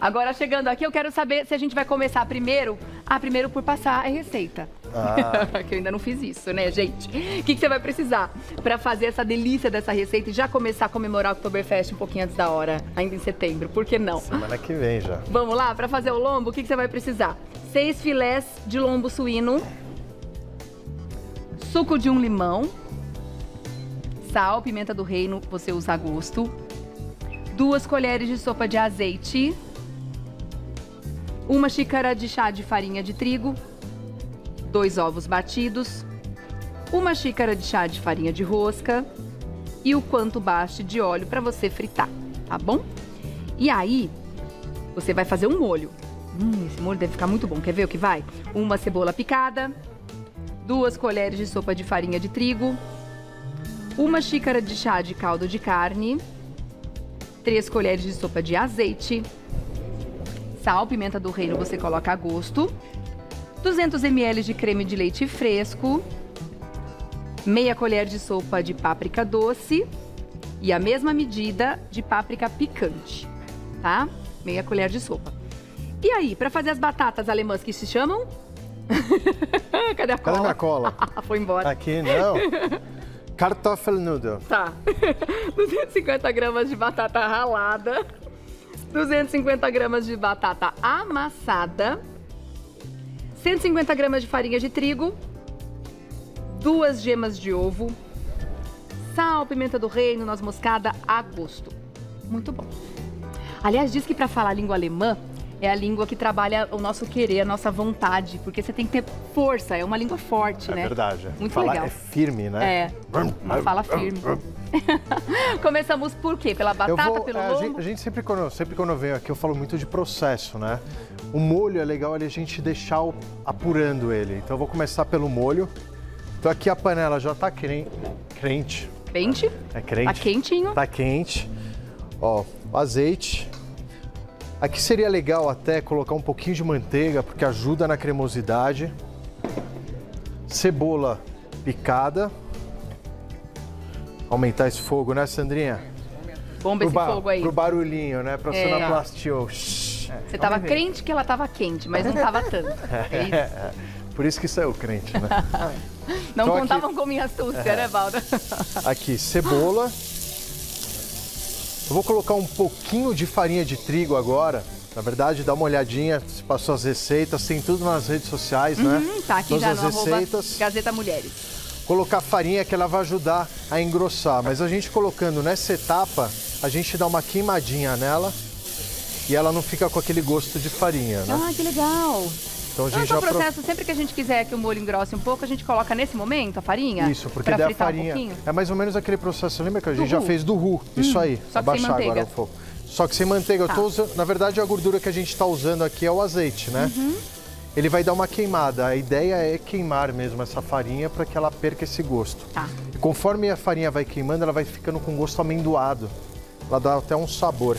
Agora, chegando aqui, eu quero saber se a gente vai começar primeiro por passar a receita. Que eu ainda não fiz isso, né, gente? O que você vai precisar para fazer essa delícia dessa receita e já começar a comemorar o Oktoberfest um pouquinho antes da hora, ainda em setembro? Por que não? Semana que vem já. Vamos lá, para fazer o lombo, o que você vai precisar? 6 filés de lombo suíno, suco de um limão, sal, pimenta do reino, você usa a gosto, 2 colheres de sopa de azeite, 1 xícara de chá de farinha de trigo, 2 ovos batidos, 1 xícara de chá de farinha de rosca e o quanto baste de óleo para você fritar, tá bom? E aí, você vai fazer um molho. Esse molho deve ficar muito bom. Quer ver o que vai? 1 cebola picada, 2 colheres de sopa de farinha de trigo, 1 xícara de chá de caldo de carne, 3 colheres de sopa de azeite, sal, pimenta do reino você coloca a gosto, 200 ml de creme de leite fresco, meia colher de sopa de páprica doce e a mesma medida de páprica picante, tá? Meia colher de sopa. E aí, para fazer as batatas alemãs que se chamam? Cadê a cola? Cadê a minha cola? Foi embora. Aqui não. Kartoffelnudel. Tá. 250 gramas de batata ralada, 250 gramas de batata amassada, 150 gramas de farinha de trigo, 2 gemas de ovo, sal, pimenta do reino, noz moscada a gosto. Muito bom. Aliás, diz que para falar a língua alemã é a língua que trabalha o nosso querer, a nossa vontade, porque você tem que ter força, é uma língua forte, né? É verdade. Muito falar legal. É firme, né? É, uma fala firme. Começamos por quê? Pela batata, pelo lombo? A gente sempre quando eu venho aqui, eu falo muito de processo, né? O molho é legal ali a gente deixar apurando ele. Então eu vou começar pelo molho. Então aqui a panela já tá crente. Quente? É crente. Tá quentinho. Tá quente. Ó, o azeite. Aqui seria legal até colocar um pouquinho de manteiga, porque ajuda na cremosidade. Cebola picada. Aumentar esse fogo, né, Sandrinha? Bomba esse fogo aí. Pro barulhinho, né? Pra sonoplastia. Você tava crente que ela tava quente, mas não tava tanto. É isso? Por isso que saiu crente, né? Não então, contavam com minha astúcia, né, Valda? Aqui, cebola. Eu vou colocar um pouquinho de farinha de trigo agora. Na verdade, dá uma olhadinha, se passou as receitas, tem tudo nas redes sociais, né? Tá aqui todas já as no receitas. Gazeta Mulheres. Colocar farinha que ela vai ajudar a engrossar. Mas a gente colocando nessa etapa, a gente dá uma queimadinha nela e ela não fica com aquele gosto de farinha, né? Ah, que legal! Então a gente já processo, sempre que a gente quiser que o molho engrosse um pouco, a gente coloca nesse momento a farinha? Isso, porque daí a farinha é mais ou menos aquele processo, lembra que a gente já fez do roux? Isso aí, só que sem manteiga. Agora o fogo. Só que sem manteiga, eu tô usando, na verdade a gordura que a gente tá usando aqui é o azeite, né? Ele vai dar uma queimada, a ideia é queimar mesmo essa farinha para que ela perca esse gosto. Tá. E conforme a farinha vai queimando, ela vai ficando com gosto amendoado, ela dá até um sabor.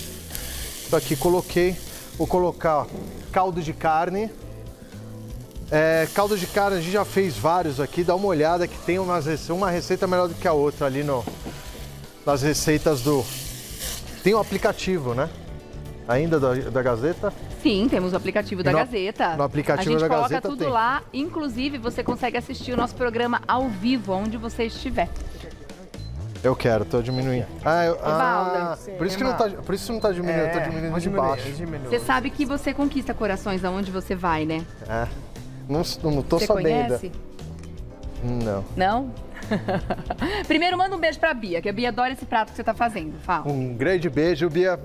Então aqui vou colocar caldo de carne. Caldo de carne, a gente já fez vários aqui, dá uma olhada que tem uma receita melhor do que a outra ali nas receitas do... Tem um aplicativo, né? Ainda da Gazeta? Sim, temos o aplicativo da Gazeta. No aplicativo da Gazeta A gente coloca tudo lá, inclusive você consegue assistir o nosso programa ao vivo, onde você estiver. Eu quero, tô diminuindo. Por isso não tá diminuindo, eu tô diminuindo de baixo. Você sabe que você conquista corações aonde você vai, né? Não tô você sabendo. Conhece? Não. Não? Primeiro manda um beijo pra Bia, que a Bia adora esse prato que você tá fazendo. Fala. Um grande beijo, Bia.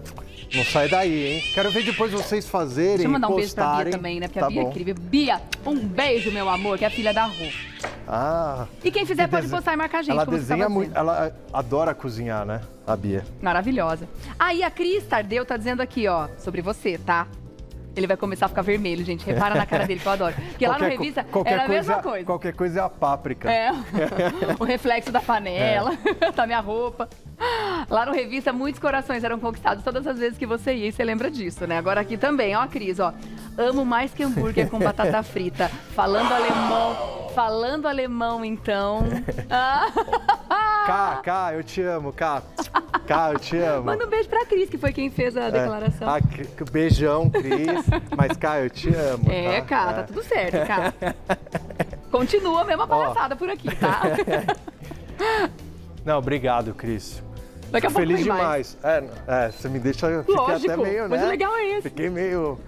Não sai daí, hein? Quero ver depois vocês fazerem. Deixa eu mandar um beijo postarem. pra Bia também, né? Porque a Bia é incrível. Bia, um beijo, meu amor, que é a filha da Rô. E quem fizer pode postar e marcar a gente. Ela desenha muito, ela adora cozinhar, né? A Bia. Maravilhosa. Aí a Cris Tardeu tá dizendo aqui, ó, sobre você, tá? Ele vai começar a ficar vermelho, gente. Repara na cara dele, que eu adoro. Porque lá na revista era a mesma coisa. Qualquer coisa é a páprica. O reflexo da panela, da minha roupa. Lá no Revista, muitos corações eram conquistados todas as vezes que você ia, e você lembra disso, né? Agora aqui também, ó, Cris, ó. Amo mais que hambúrguer com batata frita. Falando alemão, então. Cá, eu te amo, Cá. Caio, eu te amo. Manda um beijo pra Cris, que foi quem fez a declaração. Beijão, Cris. Mas, Caio, eu te amo. Tá tudo certo, cara. Continua a mesma palhaçada por aqui, tá? Não, obrigado, Cris. Daqui a pouco feliz tem demais. Você me deixa... Eu fiquei até meio, né? Mas o legal é esse. Fiquei meio...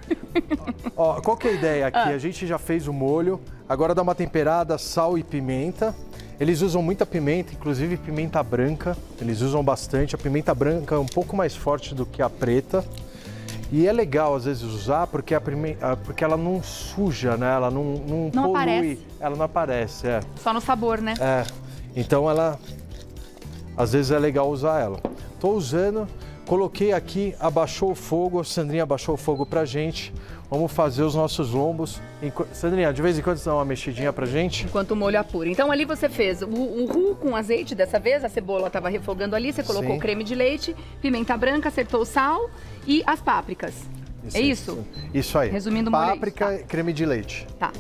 Ó, qual que é a ideia aqui? A gente já fez o molho, agora dá uma temperada, sal e pimenta. Eles usam muita pimenta, inclusive pimenta branca. Eles usam bastante. A pimenta branca é um pouco mais forte do que a preta. E é legal, às vezes, usar porque, porque ela não suja, né? Ela não polui. Aparece. Ela não aparece, Só no sabor, né? Então, ela... Às vezes é legal usar ela. Tô usando, coloquei aqui, abaixou o fogo. A Sandrinha abaixou o fogo pra gente. Vamos fazer os nossos lombos. Sandrinha, de vez em quando dá uma mexidinha pra gente? Enquanto o molho apura. Então ali você fez o roux com azeite dessa vez, a cebola estava refogando ali, você colocou o creme de leite, pimenta branca, acertou o sal e as pápricas. Isso? Isso aí. Resumindo o molho. Páprica e creme de leite. Tá.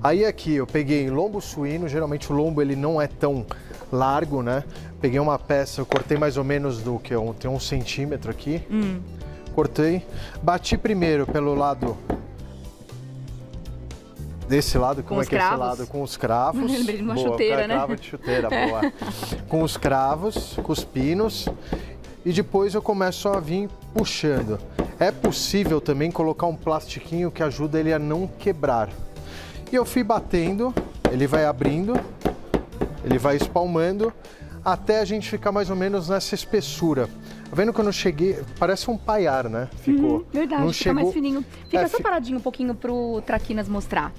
Aí aqui eu peguei lombo suíno, geralmente o lombo ele não é tão largo, né? Peguei uma peça, eu cortei mais ou menos do que tem 1 centímetro aqui. Cortei, bati primeiro pelo lado desse lado, como é que é esse lado? Com os cravos. Lembrei de uma chuteira, né? Cravo de chuteira, boa. Com os cravos, com os pinos. E depois eu começo a vir puxando. É possível também colocar um plastiquinho que ajuda ele a não quebrar. E eu fui batendo, ele vai abrindo, ele vai espalmando, até a gente ficar mais ou menos nessa espessura. Tá vendo quando eu cheguei? Parece um paiar, né? Ficou. Verdade, não fica chegou... mais fininho. Fica só paradinho um pouquinho pro Traquinas mostrar.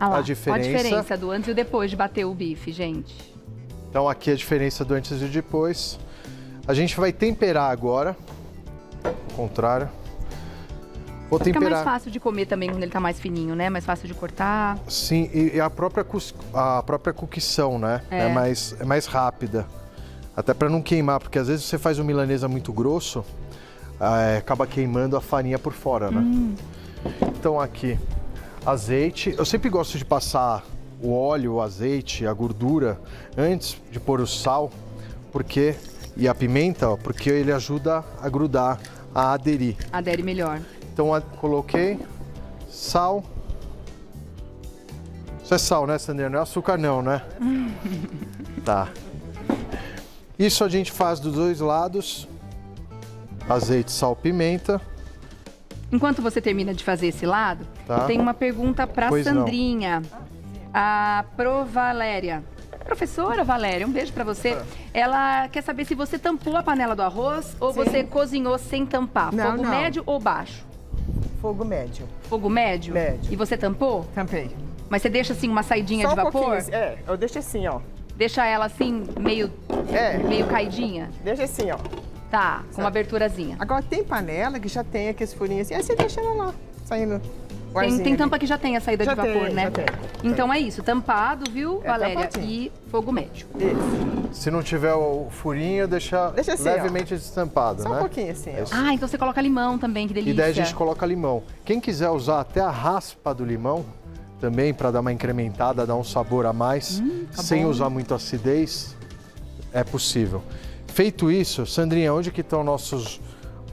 Olha lá, a diferença do antes e o depois de bater o bife, gente. Então aqui a diferença do antes e depois. A gente vai temperar agora. Ao contrário. Vou temperar. Fica mais fácil de comer também quando ele tá mais fininho, né? Mais fácil de cortar. Sim, e a própria cocção, né? É mais rápida. Até para não queimar, porque às vezes você faz um milanesa muito grosso, acaba queimando a farinha por fora, né? Então aqui, azeite. Eu sempre gosto de passar o óleo, o azeite, a gordura antes de pôr o sal, porque e a pimenta, ó, porque ele ajuda a grudar, a aderir. Adere melhor. Então coloquei sal. Isso é sal, né, Sandrinha? Não é açúcar não, né? Tá. Isso a gente faz dos dois lados. Azeite, sal, pimenta. Enquanto você termina de fazer esse lado, eu tenho uma pergunta para Sandrinha. A Valéria. Professora Valéria, um beijo para você. Ela quer saber se você tampou a panela do arroz ou você cozinhou sem tampar. Fogo médio ou baixo? Fogo médio. Fogo médio? Médio. E você tampou? Tampei. Mas você deixa assim uma saidinha de vapor? Eu deixo assim, ó. Deixa ela assim, meio caidinha? Deixa assim, ó. Tá, com uma aberturazinha. Agora tem panela que já tem aqueles furinhos assim, aí você deixa ela lá, saindo. Tem tampa que já tem a saída de vapor, né? Já tem. Então é isso, tampado, viu, Valéria? E fogo médio. Isso. Se não tiver o furinho, deixa assim, levemente destampado, né? Só um pouquinho assim, ó. Ah, então você coloca limão também, que delícia. E daí a gente coloca limão. Quem quiser usar até a raspa do limão, também para dar uma incrementada, dar um sabor a mais, sem usar muito acidez, é possível. Feito isso, Sandrinha, onde que estão nossos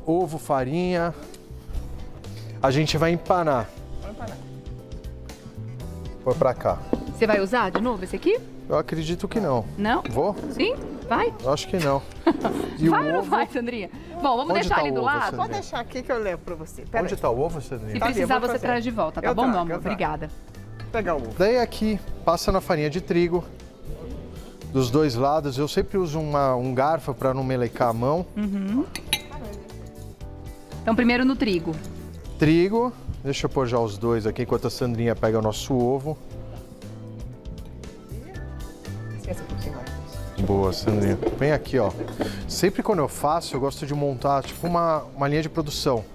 ovo, farinha? A gente vai empanar. Põe pra cá. Você vai usar de novo esse aqui? Eu acredito que não. Não? Vou? Sim? Vai? Eu acho que não. E vai ou não vai, Sandrinha? Bom, vamos deixar ali do lado? Sandrinha? Pode deixar aqui que eu levo pra você. Onde tá o ovo, Sandrinha? Se precisar, você traz de volta, tá bom, meu amor? Obrigada. Vou pegar o ovo. Daí aqui, passa na farinha de trigo. Dos dois lados. Eu sempre uso um garfo para não melecar a mão. Então, primeiro no trigo. Trigo. Deixa eu pôr já os dois aqui, enquanto a Sandrinha pega o nosso ovo. Esquece um pouquinho mais. Boa, Sandrinha. Vem aqui, ó. Sempre quando eu faço, eu gosto de montar tipo uma linha de produção.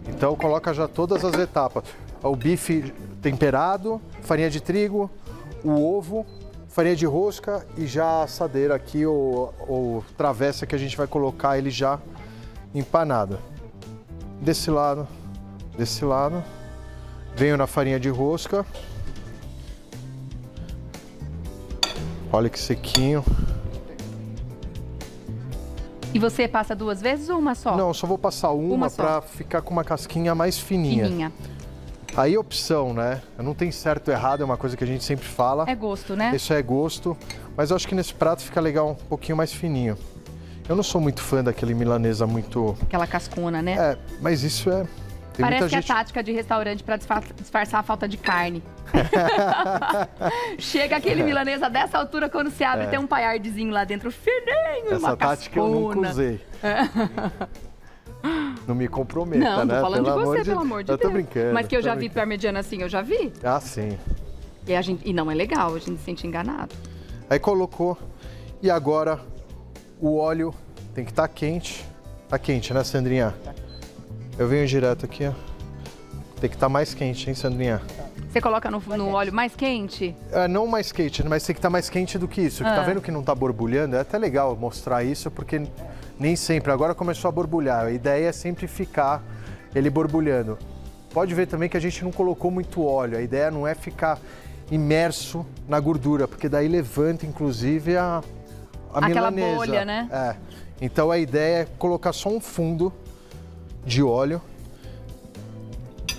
Então, coloca já todas as etapas. O bife temperado, farinha de trigo, o ovo, farinha de rosca e já a assadeira aqui, ou travessa que a gente vai colocar ele já empanado. Desse lado, venho na farinha de rosca. Olha que sequinho. E você passa 2 vezes ou uma só? Não, eu só vou passar uma só. para ficar com uma casquinha mais fininha. Fininha. Aí opção, né? Não tem certo ou errado, é uma coisa que a gente sempre fala. É gosto, né? Isso é gosto, mas eu acho que nesse prato fica legal um pouquinho mais fininho. Eu não sou muito fã daquele milanesa muito... Aquela cascona, né? É, mas isso é... Tem Parece muita que gente... é tática de restaurante para disfarçar a falta de carne. Chega aquele milanesa dessa altura, quando se abre, tem um paiardezinho lá dentro, fininho, Essa uma tática eu nunca cascona. usei. Não me comprometa, Não, né? tô falando de você, pelo amor de Deus. Eu tô brincando. Mas que eu tô já vi brincando. parmegiana assim, eu já vi. Ah, sim. E não é legal, a gente se sente enganado. Aí colocou. E agora o óleo tem que estar quente. Tá quente, né, Sandrinha? Eu venho direto aqui, ó. Tem que estar mais quente, hein, Sandrinha? Você coloca no óleo mais quente? É, não mais quente, mas tem que estar mais quente do que isso. Tá vendo que não tá borbulhando? É até legal mostrar isso, porque nem sempre. Agora começou a borbulhar. A ideia é sempre ficar ele borbulhando. Pode ver também que a gente não colocou muito óleo. A ideia não é ficar imerso na gordura, porque daí levanta, inclusive, a Aquela milanesa. bolha, né? É. Então a ideia é colocar só um fundo de óleo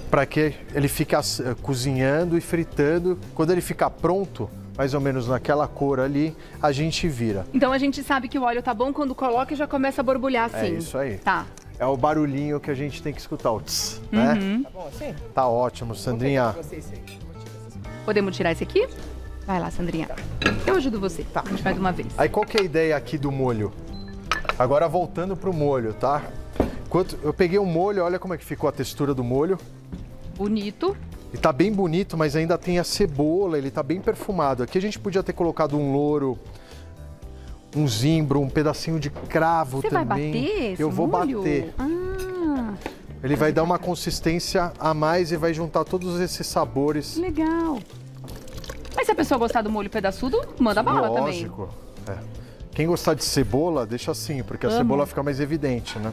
para que ele fique cozinhando e fritando. Quando ele ficar pronto, mais ou menos naquela cor ali, a gente vira. Então a gente sabe que o óleo tá bom quando coloca e já começa a borbulhar assim. É isso aí. Tá. É o barulhinho que a gente tem que escutar, o tss, né? Tá bom assim? Tá ótimo, Sandrinha. Podemos tirar esse aqui? Vai lá, Sandrinha. Eu ajudo você. Tá. A gente faz uma vez. Aí qual que é a ideia aqui do molho? Agora voltando pro molho, tá? Enquanto eu peguei o molho, olha como é que ficou a textura do molho. Bonito. E tá bem bonito, mas ainda tem a cebola, ele tá bem perfumado. Aqui a gente podia ter colocado um louro, um zimbro, um pedacinho de cravo Você também. vai bater esse Eu vou molho? bater. Ah, Ele vai dar uma consistência a mais e vai juntar todos esses sabores. legal. Mas se a pessoa gostar do molho pedaçudo, manda bala também. Lógico. É. Quem gostar de cebola, deixa assim, porque a cebola fica mais evidente, né?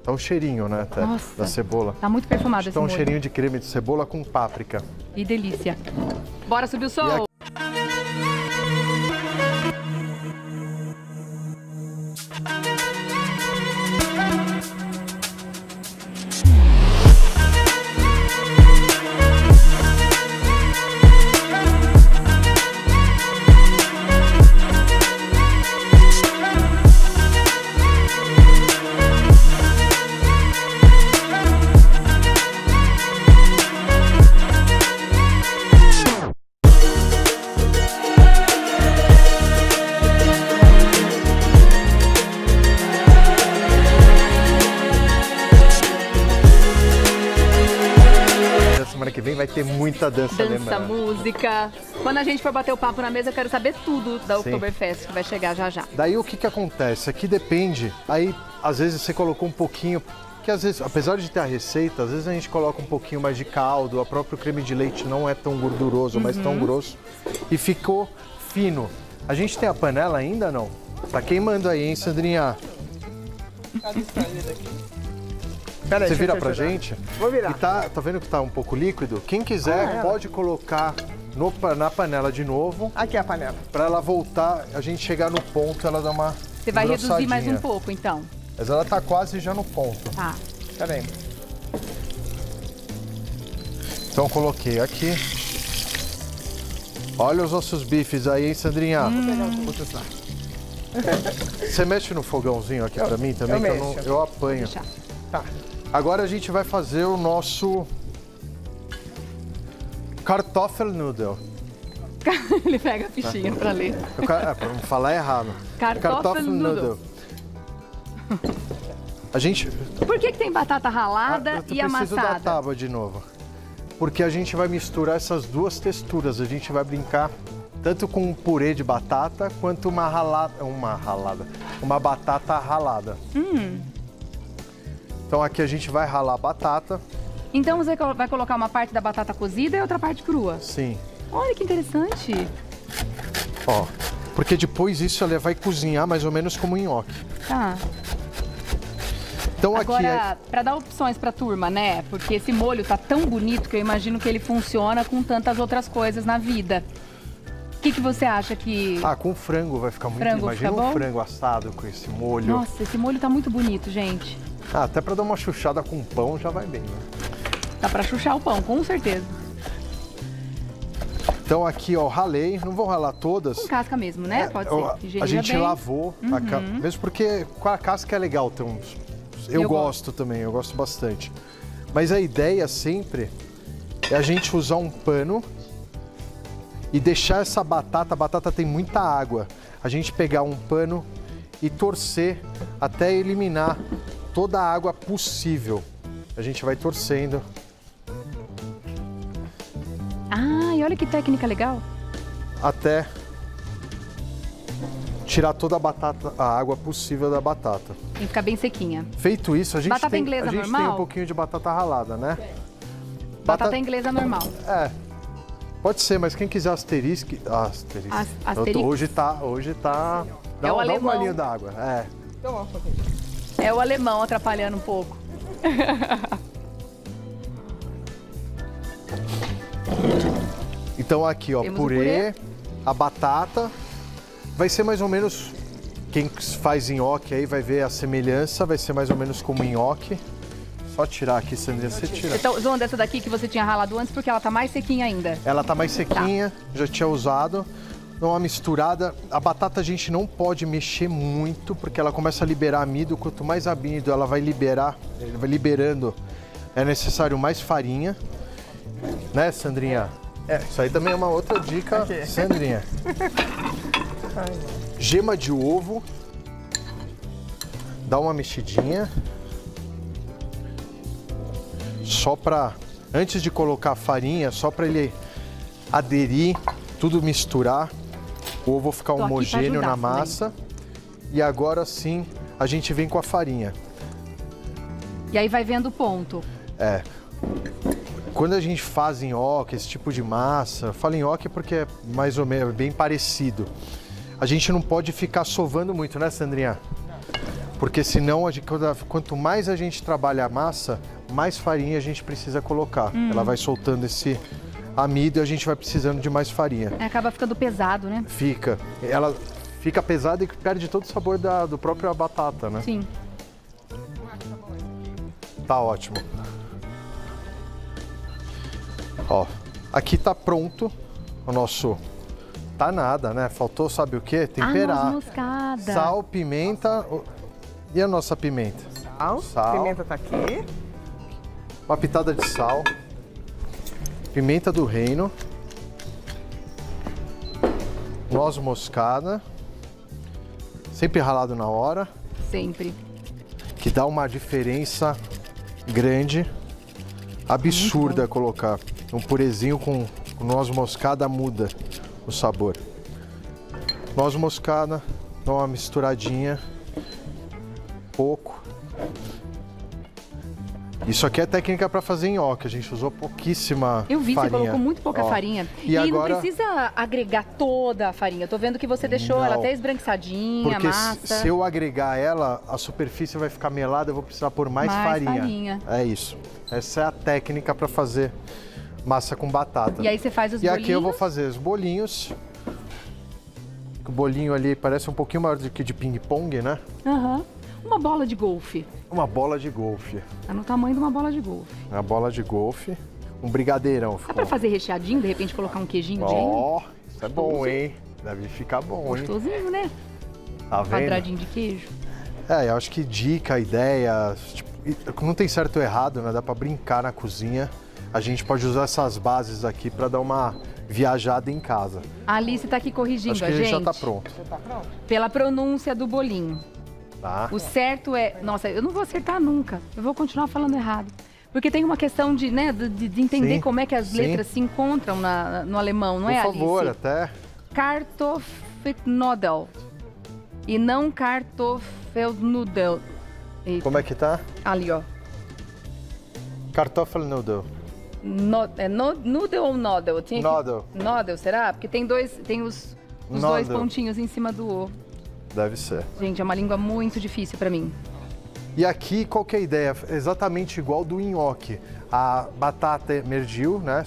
Tá um cheirinho, né, até, Nossa. da cebola. Tá muito perfumado esse Tá um molho. cheirinho de creme de cebola com páprica. Que delícia. Bora subir o som? aqui- Semana que vem vai ter muita dança Dança, alemã. música. Quando a gente for bater o papo na mesa, eu quero saber tudo da Oktoberfest, que vai chegar já já. Daí o que que acontece? Aqui depende, aí às vezes você colocou um pouquinho, que às vezes, apesar de ter a receita, às vezes a gente coloca um pouquinho mais de caldo, o próprio creme de leite não é tão gorduroso, mas tão grosso, e ficou fino. A gente tem a panela ainda, não? Tá queimando aí, hein, Sandrinha? Pera aí, Você deixa vira eu te pra ajudar. gente? Vou virar. E tá vendo que tá um pouco líquido? Quem quiser pode colocar na panela de novo, Aqui é a panela. pra ela voltar, a gente chegar no ponto, ela dá uma Você vai reduzir mais um engrossadinha. pouco, então. Mas ela tá quase já no ponto. Tá. Pera aí. Então coloquei aqui. Olha os nossos bifes aí, hein, Sandrinha? Outros lá. Você mexe no fogãozinho aqui pra mim também, eu que mexo. eu apanho. Deixa. Tá. Agora a gente vai fazer o nosso Kartoffelnudel. Ele pega a fichinha pra ler. Pra não falar errado. Kartoffelnudel. A gente... Por que tem batata ralada e Eu preciso da amassada? tábua de novo. Porque a gente vai misturar essas duas texturas. A gente vai brincar tanto com um purê de batata quanto uma batata ralada. Então aqui a gente vai ralar a batata. Então você vai colocar uma parte da batata cozida e outra parte crua. Sim. Olha que interessante. Ó. Porque depois isso ela vai cozinhar mais ou menos como um nhoque. Tá. Então aqui Agora, pra dar opções pra turma, né? Porque esse molho tá tão bonito que eu imagino que ele funciona com tantas outras coisas na vida. que você acha que... Ah, com frango vai ficar muito... Frango Imagina fica um bom? frango assado com esse molho. Nossa, esse molho tá muito bonito, gente. Ah, até pra dar uma chuchada com pão já vai bem, né? Dá pra chuchar o pão, com certeza. Então aqui, ó, ralei. Não vou ralar todas. Com casca mesmo, né? Pode ser. A Higieniza gente bem. lavou, mesmo porque com a casca é legal. Então, eu gosto também, eu gosto bastante. Mas a ideia sempre é a gente usar um pano e deixar essa batata, a batata tem muita água, a gente pegar um pano e torcer até eliminar toda a água possível. A gente vai torcendo. Ah, e olha que técnica legal. Até tirar toda a água possível da batata. Tem que ficar bem sequinha. Feito isso, a gente, Batata tem, inglesa a gente normal? tem um pouquinho de batata ralada, né? Batata inglesa normal. É, pode ser, mas quem quiser asterisco... Asterix. Hoje tá... É o Dá um alemão. golinho d'água, é. Então, ó, um pouquinho. É o alemão atrapalhando um pouco. Então aqui, ó, Temos o purê, a batata. Vai ser mais ou menos... Quem faz nhoque aí vai ver a semelhança, vai ser mais ou menos como nhoque. Só tirar aqui, Sandrinha, você tira. Você tá usando essa daqui que você tinha ralado antes porque ela tá mais sequinha ainda. Ela tá mais sequinha, já tinha usado. Dá uma misturada. A batata a gente não pode mexer muito, porque ela começa a liberar amido. Quanto mais amido ela vai liberando, é necessário mais farinha. Né, Sandrinha? Isso aí também é uma outra dica, Sandrinha. Gema de ovo. Dá uma mexidinha. Só pra... Antes de colocar a farinha, só pra ele aderir, tudo misturar. O ovo ficar Tô aqui pra homogêneo ajudar na massa. E agora sim, a gente vem com a farinha. E aí vai vendo o ponto. Quando a gente faz nhoque, esse tipo de massa, eu falo nhoque porque é mais ou menos bem parecido. A gente não pode ficar sovando muito, né, Sandrinha? Porque senão, quanto mais a gente trabalha a massa, mais farinha a gente precisa colocar. Ela vai soltando esse amido e a gente vai precisando de mais farinha. Acaba ficando pesado, né? Fica. Ela fica pesada e perde todo o sabor do próprio batata, né? Sim. Tá ótimo. Ó, aqui tá pronto o nosso... Tá nada, né? Faltou, sabe o quê? Temperar. A noz moscada. Sal, pimenta... E a nossa pimenta? Sal. Pimenta tá aqui. Uma pitada de sal. Pimenta do reino. Noz moscada. Sempre ralado na hora. Sempre. Que dá uma diferença grande. Absurda colocar. Um purezinho com noz moscada muda o sabor. Noz moscada, dá uma misturadinha. Pouco. Isso aqui é técnica para fazer nhoque. A gente usou pouquíssima Eu vi, farinha. você colocou muito pouca farinha. E agora... não precisa agregar toda a farinha. Eu tô vendo que você deixou Não. ela até esbranquiçadinha, Porque massa. se eu agregar ela, a superfície vai ficar melada, eu vou precisar pôr mais farinha. É isso. Essa é a técnica para fazer massa com batata. E aí você faz os E bolinhos. aqui eu vou fazer os bolinhos. O bolinho ali parece um pouquinho maior do que de ping-pong, né? Aham. Uma bola de golfe. Uma bola de golfe. Tá no tamanho de uma bola de golfe. Uma bola de golfe. Um brigadeirão. Dá pra fazer recheadinho, de repente colocar um queijinho dentro? Ó, isso é bom, hein? Deve ficar bom, hein? Gostosinho, né? Tá vendo? Quadradinho de queijo. Eu acho que dica, ideia, tipo, não tem certo ou errado, né? Dá pra brincar na cozinha. A gente pode usar essas bases aqui pra dar uma viajada em casa. A Alice tá aqui corrigindo Acho que a gente. já tá pronto. Já tá pronto? Pela pronúncia do bolinho. Tá? O certo é... Nossa, eu não vou acertar nunca. Eu vou continuar falando errado. Porque tem uma questão de, né, de entender Sim, como é que as sim. letras se encontram no alemão, não Por é, favor, Alice? até. Kartoffelknödel. E não Kartoffelnudel. Eita. Como é que tá? Ali, ó. Kartoffelnudel. Nudel ou nodel? Nodel. Nodel, será? Porque tem os dois Nodel. pontinhos em cima do O. Deve ser. Gente, é uma língua muito difícil pra mim. E aqui, qual que é a ideia? Exatamente igual do nhoque. A batata emergiu, né?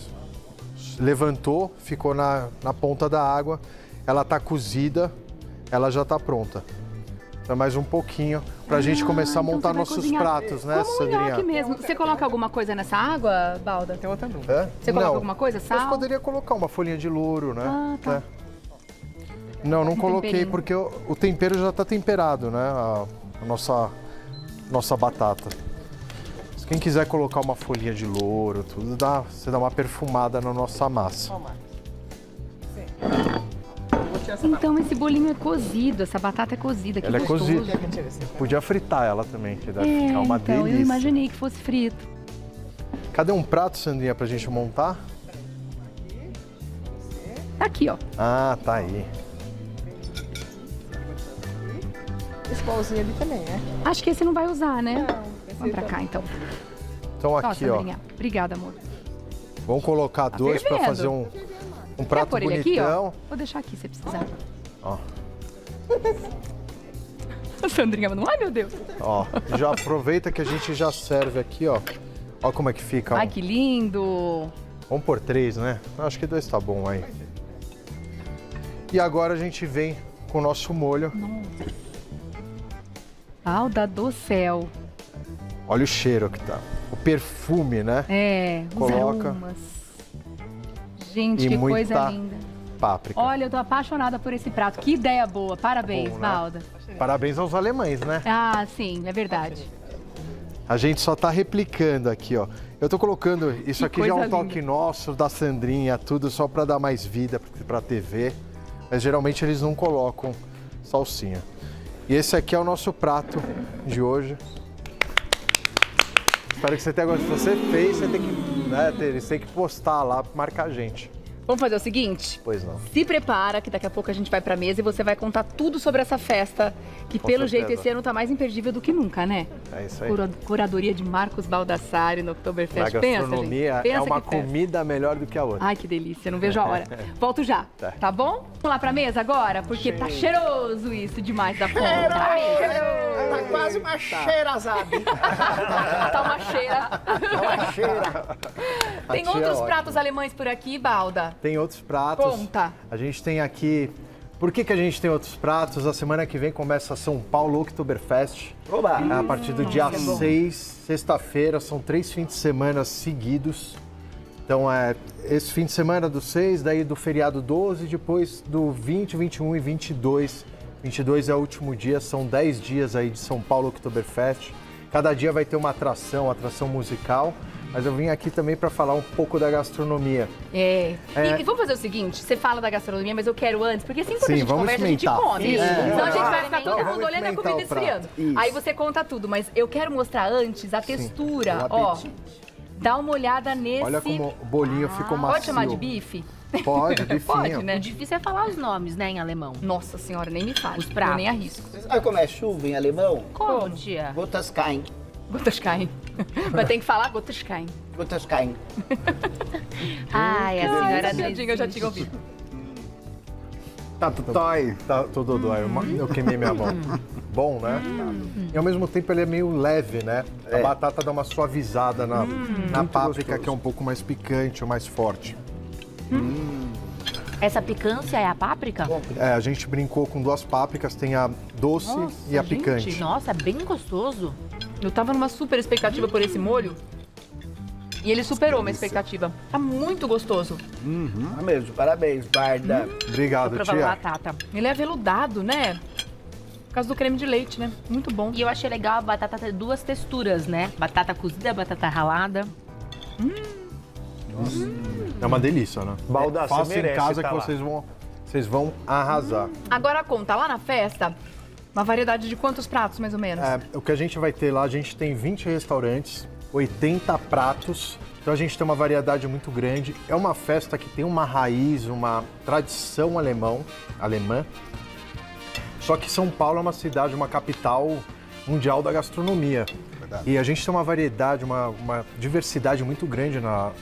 levantou, ficou na ponta da água, ela tá cozida, ela já tá pronta. Então mais um pouquinho pra gente começar a montar então nossos pratos, né, Como Sandrinha? nhoque mesmo. Você coloca alguma coisa nessa água, Balda? Tem outra dúvida. É? Você coloca Não, alguma coisa? Sal? Mas poderia colocar uma folhinha de louro, né? Ah, tá. Não, não coloquei temperinho. porque o tempero já tá temperado, né? A nossa batata. Se quem quiser colocar uma folhinha de louro, tudo, você dá uma perfumada na nossa massa. Então esse bolinho é cozido, essa batata é cozida, que Ela é gostoso. cozida. Podia fritar ela também, que deve ficar uma então, delícia. eu imaginei que fosse frito. Cadê um prato, Sandrinha, pra gente montar? Tá aqui, ó. Ah, tá aí. Esse pauzinho ali também, né? Acho que esse não vai usar, né? Esse Vamos pra tá- cá, então. Então Ó, aqui, ó. Sandrinha. Obrigada, amor. Vamos colocar dois pra fervendo. fazer um Quer prato pôr ele aqui, bonitão. ó? Vou deixar aqui se precisar. Ó. A Sandrinha mandou, ai meu Deus. Ó, já aproveita que a gente já serve aqui, ó. Ó como é que fica. Ó. Ai, que lindo. Vamos por 3, né? Acho que 2 tá bom aí. E agora a gente vem com o nosso molho. Balda do céu. Olha o cheiro que tá. O perfume, né? É, os Coloca. aromas. Gente, E que muita coisa linda. Páprica. Olha, eu tô apaixonada por esse prato. Que ideia boa. Parabéns, Bom, né? Balda. Parabéns aos alemães, né? Ah, sim, é verdade. A gente só tá replicando aqui, ó. Eu tô colocando, isso Que aqui já é um coisa toque nosso, da Sandrinha, tudo só pra dar mais vida pra TV. Mas geralmente eles não colocam salsinha. E esse aqui é o nosso prato de hoje. Espero que você tenha gostado. Se você fez, você tem que, né, eles têm que postar lá, marcar a gente. Vamos fazer o seguinte? Pois não. Se prepara, que daqui a pouco a gente vai pra mesa e você vai contar tudo sobre essa festa, que Com pelo certeza. jeito esse ano tá mais imperdível do que nunca, né? É isso aí. Curadoria de Marcos Baldassari no A Oktoberfest. Pensa, gastronomia gente. Pensa é uma que festa. comida melhor do que a outra. Ai, que delícia, não vejo a hora. Volto já, tá bom? Vamos lá pra mesa agora? Porque tá cheiroso isso demais da conta. Tá quase uma cheira, sabe? Tá uma cheira. Uma cheira. Tem A tia é outros ótima. pratos alemães por aqui, Balda? Tem outros pratos. Conta. A gente tem aqui... Por que a gente tem outros pratos? A semana que vem começa São Paulo Oktoberfest. Oba! A partir do dia é bom. 6, sexta-feira, são 3 fins de semana seguidos. Então, esse fim de semana do 6, daí do feriado 12, depois do 20, 21 e 22. 22 é o último dia, são 10 dias aí de São Paulo Oktoberfest. Cada dia vai ter uma atração musical. Mas eu vim aqui também para falar um pouco da gastronomia. E vamos fazer o seguinte, você fala da gastronomia, mas eu quero antes, porque assim quando Sim, a gente vamos conversa, a gente experimentar. come. Isso. Senão a gente vai ficar Então, todo vamos mundo olhando a experimentar comida o prato. esfriando. Isso. Aí você conta tudo, mas eu quero mostrar antes a textura, Um ó. apetite. Dá uma olhada nesse... Olha como o bolinho ficou macio. Pode chamar de bife? Pode, bifinho. Pode, né? O difícil é falar os nomes, né, em alemão. Nossa senhora, nem me fale. Os pratos. Eu nem arrisco. Você sabe como é chuva em alemão? Como, tia? Gotas caem. Gotas caem. Mas tem que falar gotas caem. Gotas caem. Ai, a senhora Eu já tinha ouvido. Tá tudo dói. Eu queimei minha mão. Bom, né? E ao mesmo tempo ele é meio leve, né? A batata dá uma suavizada na páprica, que é um pouco mais picante ou mais forte. Essa picância é a páprica? A gente brincou com 2 pápricas, tem a doce e a gente. picante. Nossa, é bem gostoso. Eu tava numa super expectativa por esse molho. E ele superou minha expectativa. Tá muito gostoso. É mesmo, parabéns, Barda. Obrigado, Vou provar a tia. batata. Ele é aveludado, né? Por causa do creme de leite, né? Muito bom. E eu achei legal a batata ter 2 texturas, né? Batata cozida, batata ralada. É uma delícia, né? Balda, você Faça em merece casa tá que lá. vocês vão arrasar. Agora conta, lá na festa, uma variedade de quantos pratos, mais ou menos? O que a gente vai ter lá, a gente tem 20 restaurantes, 80 pratos. Então a gente tem uma variedade muito grande. É uma festa que tem uma raiz, uma tradição alemã. Só que São Paulo é uma cidade, uma capital mundial da gastronomia. E a gente tem uma variedade, uma diversidade muito grande na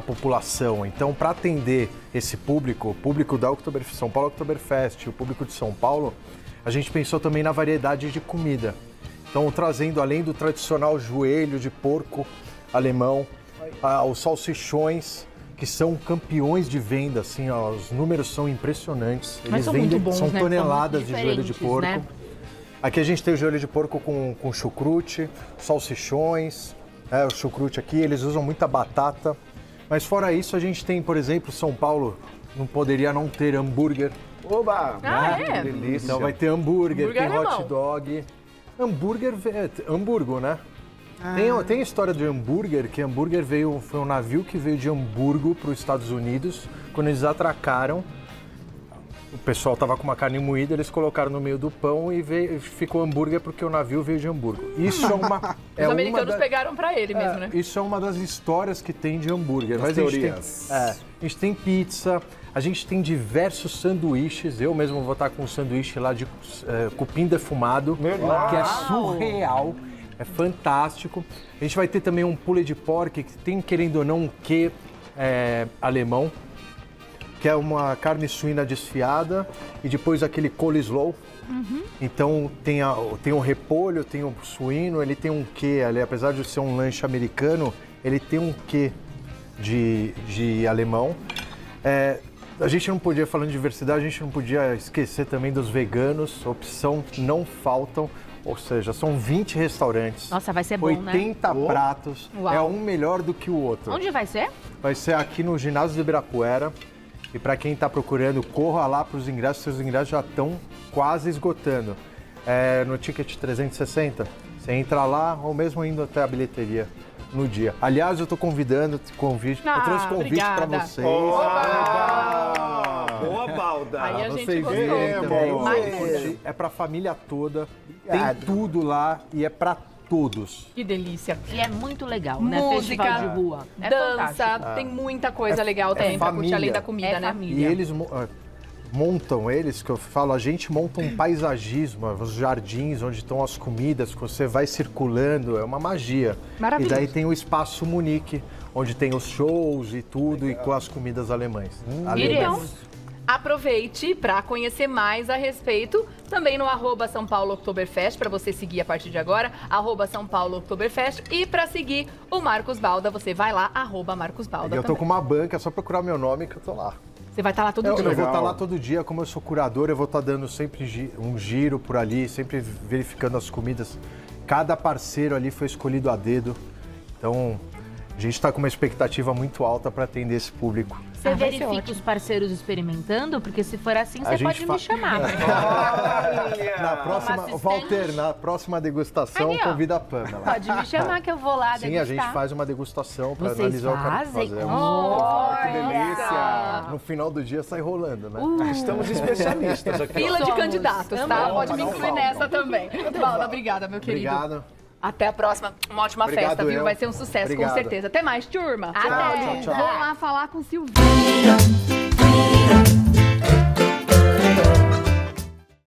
população. Então, para atender esse público, o público da São Paulo Oktoberfest, o público de São Paulo, a gente pensou também na variedade de comida. Então, trazendo além do tradicional joelho de porco alemão, os salsichões, que são campeões de venda, assim, ó, os números são impressionantes. Mas Eles são vendem, muito bons, são né? toneladas São de muito joelho de porco. diferentes, né? Aqui a gente tem o joelho de porco com chucrute, salsichões, o chucrute aqui, eles usam muita batata. Mas fora isso, a gente tem, por exemplo, São Paulo não poderia não ter hambúrguer. Oba! Ah, é? Delícia. Então vai ter hambúrguer, tem Hambúrguer hot alemão. dog. Hamburgo, né? Tem a história de hambúrguer, que hambúrguer foi um navio que veio de Hamburgo para os Estados Unidos. Quando eles atracaram, o pessoal tava com uma carne moída, eles colocaram no meio do pão e ficou hambúrguer porque o navio veio de Hamburgo. Isso é uma... Os americanos pegaram pra ele mesmo, né? Isso é uma das histórias que tem de hambúrguer. Mas teorias. a gente tem pizza, a gente tem diversos sanduíches. Eu mesmo vou estar com um sanduíche lá de cupim defumado, que é surreal, é fantástico. A gente vai ter também um pulled pork, que tem, querendo ou não, um quê alemão, que é uma carne suína desfiada e depois aquele coleslaw. Então tem o repolho, tem o suíno, ele tem um quê ali, apesar de ser um lanche americano, ele tem um quê de alemão. A gente não podia, falando de diversidade, a gente não podia esquecer também dos veganos, opção não faltam, ou seja, são 20 restaurantes. Nossa, vai ser bom, 80 pratos, Uau. é um melhor do que o outro. Onde vai ser? Vai ser aqui no ginásio do Ibirapuera. E para quem está procurando, corra lá para os ingressos, seus ingressos já estão quase esgotando. No Ticket 360, você entra lá ou mesmo indo até a bilheteria no dia. Aliás, eu estou convidando, eu trouxe convite para obrigada. vocês. Boa, Balda! Aí a gente Vocês gostou. verem também. Mais É para a família toda, tem tudo lá e é para todos. Que delícia. E é muito legal, né? Música, Festival de rua. É dança, fantástico. tem muita coisa legal também pra curtir família. além da comida, É né? família. E eles montam, que eu falo, a gente monta um paisagismo, os jardins onde estão as comidas, que você vai circulando, é uma magia. Maravilhoso. E daí tem o Espaço Munique, onde tem os shows e tudo, e com as comidas alemãs. Iremos. Aproveite para conhecer mais a respeito, também no @São Paulo Oktoberfest, para você seguir a partir de agora, @São Paulo Oktoberfest, e para seguir o Marcos Balda, você vai lá, @Marcos Balda E eu tô também. com uma banca, é só procurar meu nome que eu tô lá. Você vai estar lá todo Eu dia. vou estar lá todo dia, como eu sou curador, eu vou estar dando sempre um giro por ali, sempre verificando as comidas. Cada parceiro ali foi escolhido a dedo, então a gente está com uma expectativa muito alta para atender esse público. Você vai ser verifica ótimo. os parceiros experimentando? Porque se for assim, você gente pode me chamar. Na próxima, assistente. Walter, na próxima degustação, Aí, ó. convida a Pamela. Pode me chamar que eu vou lá Sim, a degustar. gente faz uma degustação para Vocês analisar o que fazem? fazemos. Que delícia! No final do dia sai rolando, né? Estamos especialistas aqui. Fila de Somos. candidatos, tá? Pode me não incluir falta. nessa também. Balda, obrigada, meu querido. Obrigado. Até a próxima. Uma ótima Obrigado, festa, viu? eu. Vai ser um sucesso, Obrigado. com certeza. Até mais, turma. Até. Tchau, tchau. Vou lá falar com o Silvinho.